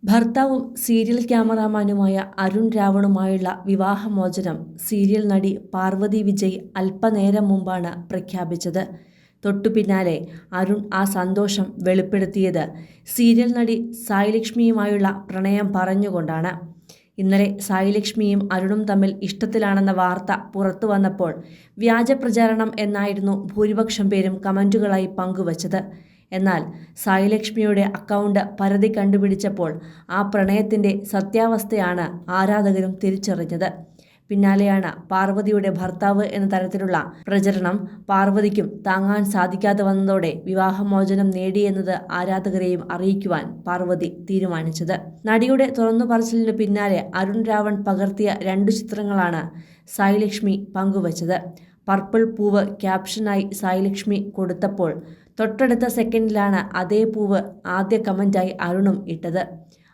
ഭർത്താവും സീരിയൽ ക്യാമറാമാനുമായ അരുൺ രാവണുമായുള്ള വിവാഹമോചനം സീരിയൽ നടി പാർവതി വിജയ് അല്പനേരം മുമ്പാണ് പ്രഖ്യാപിച്ചത്. തൊട്ടുപിന്നാലെ അരുൺ ആ സന്തോഷം വെളിപ്പെടുത്തിയത് സീരിയൽ നടി സായിലക്ഷ്മിയുമായുള്ള പ്രണയം പറഞ്ഞുകൊണ്ടാണ്. ഇന്നലെ സായിലക്ഷ്മിയും അരുണും തമ്മിൽ ഇഷ്ടത്തിലാണെന്ന വാർത്ത പുറത്തു വന്നപ്പോൾ വ്യാജ പ്രചാരണം എന്നായിരുന്നു ഭൂരിപക്ഷം പേരും കമന്റുകളായി പങ്കുവച്ചത്. എന്നാൽ സായിലക്ഷ്മിയുടെ അക്കൗണ്ട് പരതി കണ്ടുപിടിച്ചപ്പോൾ ആ പ്രണയത്തിൻ്റെ സത്യാവസ്ഥയാണ് ആരാധകരും തിരിച്ചറിഞ്ഞത്. പിന്നാലെയാണ് പാർവതിയുടെ ഭർത്താവ് എന്ന തരത്തിലുള്ള പ്രചരണം പാർവതിക്കും താങ്ങാൻ സാധിക്കാതെ വന്നതോടെ വിവാഹമോചനം നേടിയെന്നത് ആരാധകരെയും അറിയിക്കുവാൻ പാർവതി തീരുമാനിച്ചത്. നടിയുടെ തുറന്നുപറച്ചിലിന് പിന്നാലെ അരുൺ രാവൺ പകർത്തിയ 2 ചിത്രങ്ങളാണ് സായിലക്ഷ്മി പങ്കുവച്ചത്. പർപ്പിൾ പൂവ് ക്യാപ്ഷനായി സായിലക്ഷ്മി കൊടുത്തപ്പോൾ തൊട്ടടുത്ത സെക്കൻഡിലാണ് അതേ പൂവ് ആദ്യ കമന്റായി അരുണും ഇട്ടത്.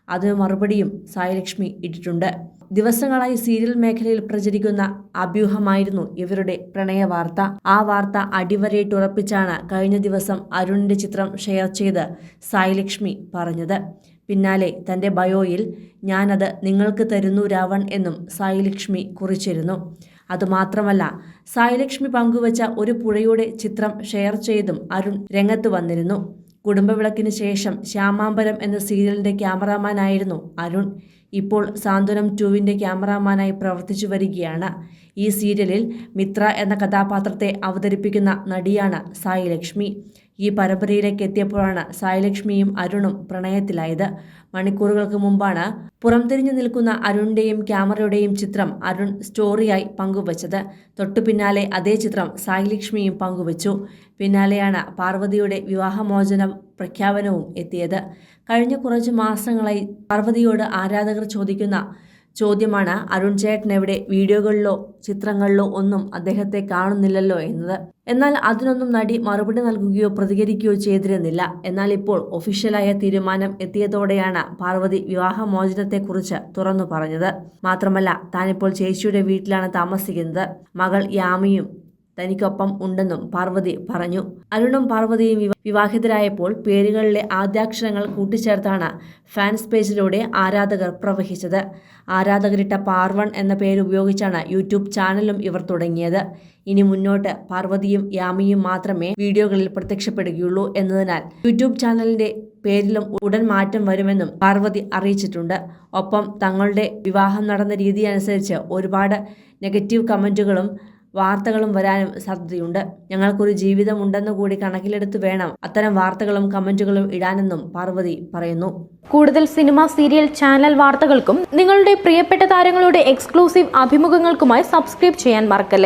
അതിന് മറുപടിയും സായിലക്ഷ്മി ഇട്ടിട്ടുണ്ട്. ദിവസങ്ങളായി സീരിയൽ മേഖലയിൽ പ്രചരിക്കുന്ന അഭ്യൂഹമായിരുന്നു ഇവരുടെ പ്രണയ വാർത്ത. ആ വാർത്ത അടിവരയിട്ടുറപ്പിച്ചാണ് കഴിഞ്ഞ ദിവസം അരുണിന്റെ ചിത്രം ഷെയർ ചെയ്ത് സായിലക്ഷ്മി പറഞ്ഞത്. പിന്നാലെ തന്റെ ബയോയിൽ "ഞാനത് നിങ്ങൾക്ക് തരുന്നു രാവൺ" എന്നും സായിലക്ഷ്മി കുറിച്ചിരുന്നു. അതുമാത്രമല്ല, സായിലക്ഷ്മി പങ്കുവച്ച ഒരു പുഴയുടെ ചിത്രം ഷെയർ ചെയ്തും അരുൺ രംഗത്ത് വന്നിരുന്നു. കുടുംബവിളക്കിന് ശേഷം ശ്യാമാംബരം എന്ന സീരിയലിന്റെ ക്യാമറാമാനായിരുന്നു അരുൺ. ഇപ്പോൾ സാന്ത്വനം 2-ന്റെ ക്യാമറാമാനായി പ്രവർത്തിച്ചു വരികയാണ്. ഈ സീരിയലിൽ മിത്ര എന്ന കഥാപാത്രത്തെ അവതരിപ്പിക്കുന്ന നടിയാണ് സായിലക്ഷ്മി. ഈ പരമ്പരയിലേക്ക് എത്തിയപ്പോഴാണ് സായിലക്ഷ്മിയും അരുണും പ്രണയത്തിലായത്. മണിക്കൂറുകൾക്ക് മുമ്പാണ് പുറംതിരിഞ്ഞു നിൽക്കുന്ന അരുണിന്റെയും ക്യാമറയുടെയും ചിത്രം അരുൺ സ്റ്റോറിയായി പങ്കുവച്ചത്. തൊട്ടുപിന്നാലെ അതേ ചിത്രം സായിലക്ഷ്മിയും പങ്കുവച്ചു. പിന്നാലെയാണ് പാർവതിയുടെ വിവാഹമോചനം പ്രഖ്യാപനവും എത്തിയത്. കഴിഞ്ഞ കുറച്ച് മാസങ്ങളായി പാർവതിയോട് ആരാധകർ ചോദിക്കുന്ന ചോദ്യമാണ് അരുൺ ചേട്ടൻ എവിടെ? വീഡിയോകളിലോ ചിത്രങ്ങളിലോ ഒന്നും അദ്ദേഹത്തെ കാണുന്നില്ലല്ലോ എന്നത്. എന്നാൽ അതിനൊന്നും നടി മറുപടി നൽകുകയോ പ്രതികരിക്കുകയോ ചെയ്തിരുന്നില്ല. എന്നാൽ ഇപ്പോൾ ഒഫീഷ്യലായ തീരുമാനം എത്തിയതോടെയാണ് പാർവതി വിവാഹമോചനത്തെക്കുറിച്ച് തുറന്നു പറഞ്ഞത്. മാത്രമല്ല, താനിപ്പോൾ ചേച്ചിയുടെ വീട്ടിലാണ് താമസിക്കുന്നത്. മകൾ യാമിയും തനിക്കൊപ്പം ഉണ്ടെന്നും പാർവതി പറഞ്ഞു. അരുണും പാർവതിയും വിവാഹിതരായപ്പോൾ പേരുകളിലെ ആദ്യാക്ഷരങ്ങൾ കൂട്ടിച്ചേർത്താണ് ഫാൻസ് പേജിലൂടെ ആരാധകർ പ്രവഹിച്ചത്. ആരാധകരിട്ട പാർവൺ എന്ന പേര് ഉപയോഗിച്ചാണ് യൂട്യൂബ് ചാനലും ഇവർ തുടങ്ങിയത്. ഇനി മുന്നോട്ട് പാർവതിയും യാമിയും മാത്രമേ വീഡിയോകളിൽ പ്രത്യക്ഷപ്പെടുകയുള്ളൂ എന്നതിനാൽ യൂട്യൂബ് ചാനലിന്റെ പേരിലും ഉടൻ മാറ്റം വരുമെന്നും പാർവതി അറിയിച്ചിട്ടുണ്ട്. ഒപ്പം തങ്ങളുടെ വിവാഹം നടന്ന രീതി അനുസരിച്ച് ഒരുപാട് നെഗറ്റീവ് കമന്റുകളും വാർത്തകളും വരാനും സാധ്യതയുണ്ട്. ഞങ്ങൾക്കൊരു ജീവിതം ഉണ്ടെന്ന് കൂടി കണക്കിലെടുത്ത് വേണം അത്തരം വാർത്തകളും കമന്റുകളും ഇടാനെന്നും പാർവതി പറയുന്നു. കൂടുതൽ സിനിമ, സീരിയൽ, ചാനൽ വാർത്തകൾക്കും നിങ്ങളുടെ പ്രിയപ്പെട്ട താരങ്ങളുടെ എക്സ്ക്ലൂസീവ് അഭിമുഖങ്ങൾക്കുമായി സബ്സ്ക്രൈബ് ചെയ്യാൻ മറക്കല്ലേ.